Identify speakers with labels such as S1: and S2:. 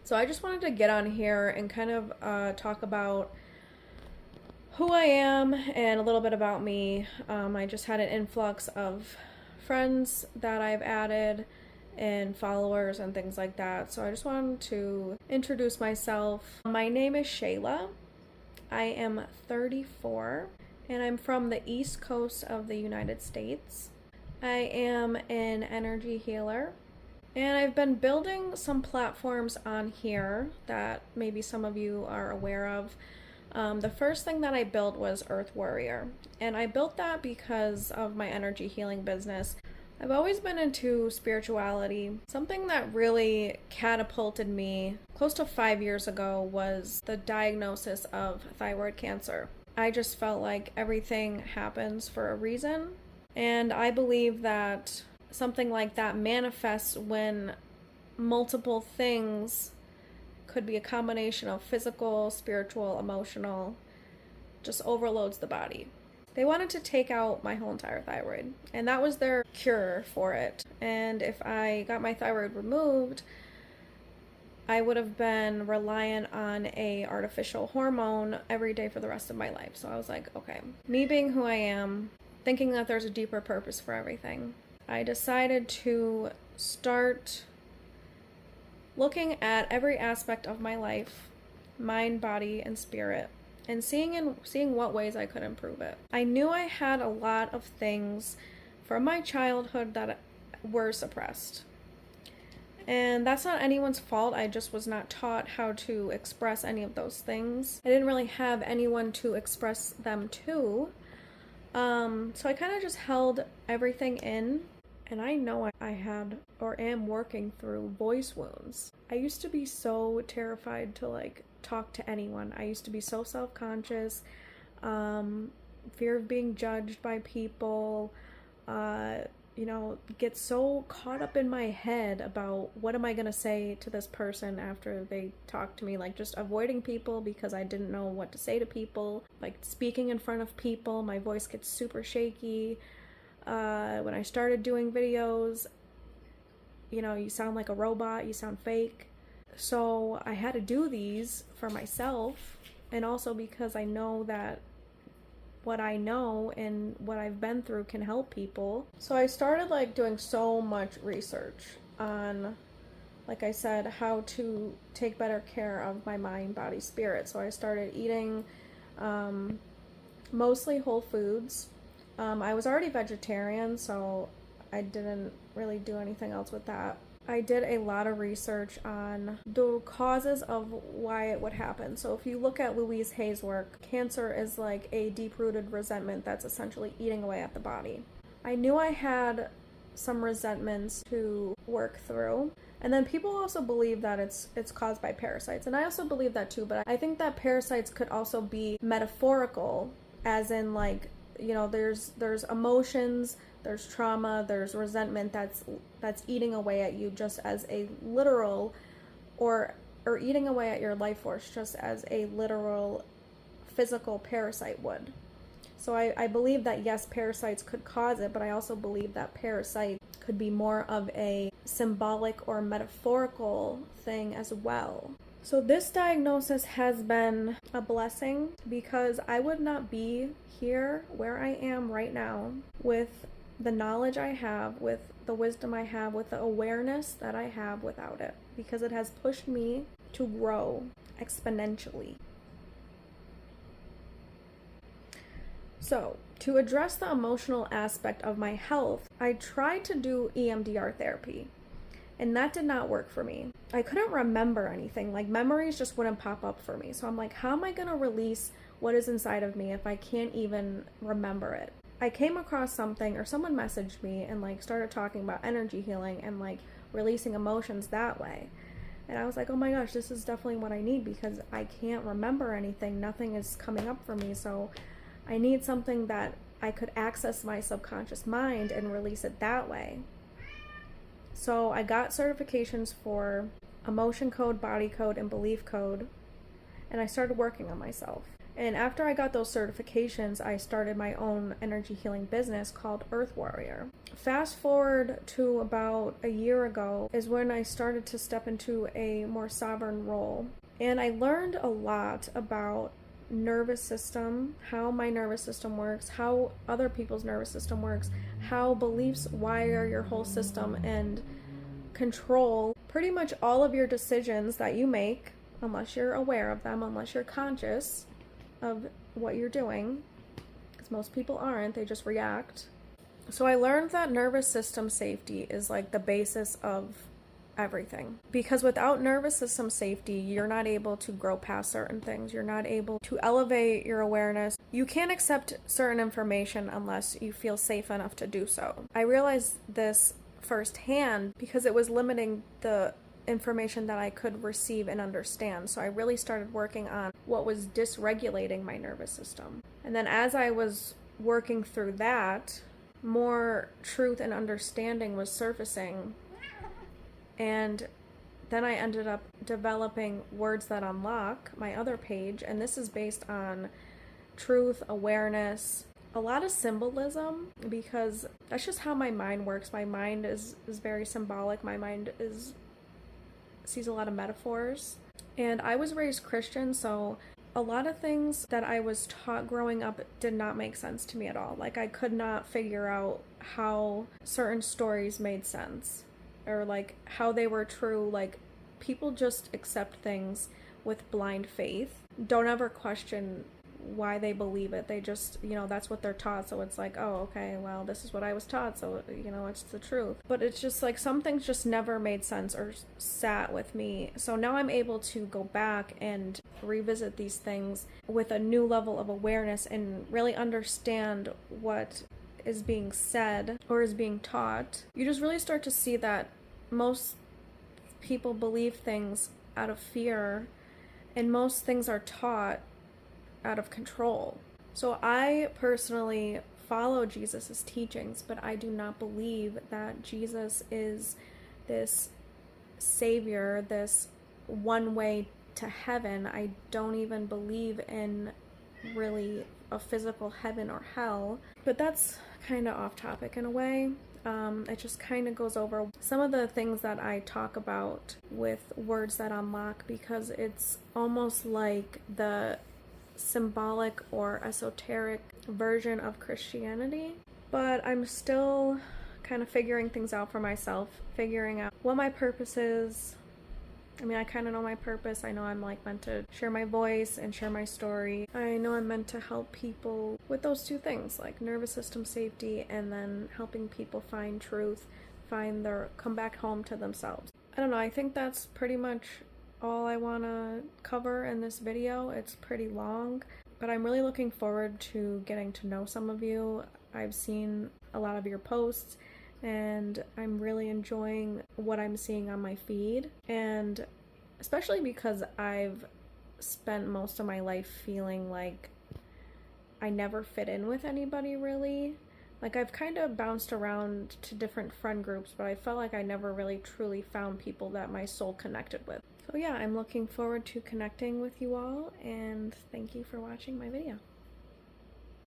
S1: So I just wanted to get on here and kind of talk about who I am and a little bit about me. I just had an influx of friends that I've added and followers and things like that. So I just wanted to introduce myself. My name is Shayla. I am 34 and I'm from the East Coast of the United States. I am an energy healer. And I've been building some platforms on here that maybe some of you are aware of. The first thing that I built was Earth Warrior, and I built that because of my energy healing business. I've always been into spirituality. Something that really catapulted me close to 5 years ago was the diagnosis of thyroid cancer. I just felt like everything happens for a reason, and I believe that something like that manifests when multiple things, could be a combination of physical, spiritual, emotional, just overloads the body. They wanted to take out my whole entire thyroid, and that was their cure for it. And if I got my thyroid removed, I would have been reliant on a artificial hormone every day for the rest of my life. So I was like, okay, me being who I am, thinking that there's a deeper purpose for everything, I decided to start looking at every aspect of my life, mind, body, and spirit, and seeing what ways I could improve it. I knew I had a lot of things from my childhood that were suppressed. And that's not anyone's fault. I just was not taught how to express any of those things. I didn't really have anyone to express them to. So I kind of just held everything in. And I know I had or am working through voice wounds. I used to be so terrified to talk to anyone. I used to be so self-conscious, fear of being judged by people, get so caught up in my head about what am I gonna say to this person after they talk to me, just avoiding people because I didn't know what to say to people. Speaking in front of people, my voice gets super shaky. When I started doing videos, you sound like a robot, you sound fake. So I had to do these for myself, and also because I know that what I know and what I've been through can help people. So I started doing so much research on, like I said, how to take better care of my mind, body, spirit. So I started eating mostly whole foods. I was already vegetarian, so I didn't really do anything else with that. I did a lot of research on the causes of why it would happen. So if you look at Louise Hay's work, cancer is like a deep-rooted resentment that's essentially eating away at the body. I knew I had some resentments to work through. And then people also believe that it's caused by parasites. And I also believe that too, but I think that parasites could also be metaphorical, as in there's emotions, there's trauma, there's resentment that's eating away at you just as a literal, or eating away at your life force just as a literal physical parasite would. So I believe that yes, parasites could cause it, but I also believe that parasite could be more of a symbolic or metaphorical thing as well. So this diagnosis has been a blessing, because I would not be here where I am right now with the knowledge I have, with the wisdom I have, with the awareness that I have without it, because it has pushed me to grow exponentially. So to address the emotional aspect of my health, I tried to do EMDR therapy. And that did not work for me. I couldn't remember anything. Memories just wouldn't pop up for me. So I'm like, how am I going to release what is inside of me if I can't even remember it? I came across something, or someone messaged me and started talking about energy healing and releasing emotions that way. And I was like, oh my gosh, this is definitely what I need, because I can't remember anything. Nothing is coming up for me. So I need something that I could access my subconscious mind and release it that way. So I got certifications for emotion code, body code, and belief code, and I started working on myself. And after I got those certifications, I started my own energy healing business called Earth Warrior. Fast forward to about a year ago is when I started to step into a more sovereign role. And I learned a lot about nervous system, how my nervous system works, how other people's nervous system works, how beliefs wire your whole system and control pretty much all of your decisions that you make, unless you're aware of them, unless you're conscious of what you're doing, because most people aren't, they just react. So I learned that nervous system safety is like the basis of everything, because without nervous system safety, you're not able to grow past certain things. You're not able to elevate your awareness. You can't accept certain information unless you feel safe enough to do so. I realized this firsthand because it was limiting the information that I could receive and understand. So I really started working on what was dysregulating my nervous system. And then as I was working through that, more truth and understanding was surfacing. And then I ended up developing Words That Unlock, my other page, and this is based on truth, awareness, a lot of symbolism, because that's just how my mind works. My mind is very symbolic. My mind sees a lot of metaphors. And I was raised Christian, so a lot of things that I was taught growing up did not make sense to me at all. Like, I could not figure out how certain stories made sense, or like how they were true. Like, people just accept things with blind faith. Don't ever question why they believe it. They just, that's what they're taught. So it's like, oh, okay, well, this is what I was taught, so, it's the truth. But it's just like some things just never made sense or sat with me. So now I'm able to go back and revisit these things with a new level of awareness and really understand what is being said or is being taught. You just really start to see that most people believe things out of fear, and most things are taught out of control. So I personally follow Jesus's teachings, but I do not believe that Jesus is this savior, this one way to heaven. I don't even believe in really a physical heaven or hell. But that's kind of off topic in a way. It just kind of goes over some of the things that I talk about with Words That Unlock, because it's almost like the symbolic or esoteric version of Christianity. But I'm still kind of figuring things out for myself, figuring out what my purpose is. I mean, I kind of know my purpose. I know I'm like meant to share my voice and share my story. I know I'm meant to help people with those two things, like nervous system safety and then helping people find truth, come back home to themselves. I don't know, I think that's pretty much all I want to cover in this video. It's pretty long, but I'm really looking forward to getting to know some of you. I've seen a lot of your posts, and I'm really enjoying what I'm seeing on my feed, and especially because I've spent most of my life feeling like I never fit in with anybody really. Like, I've kind of bounced around to different friend groups, but I felt like I never really truly found people that my soul connected with. So yeah, I'm looking forward to connecting with you all, and thank you for watching my video.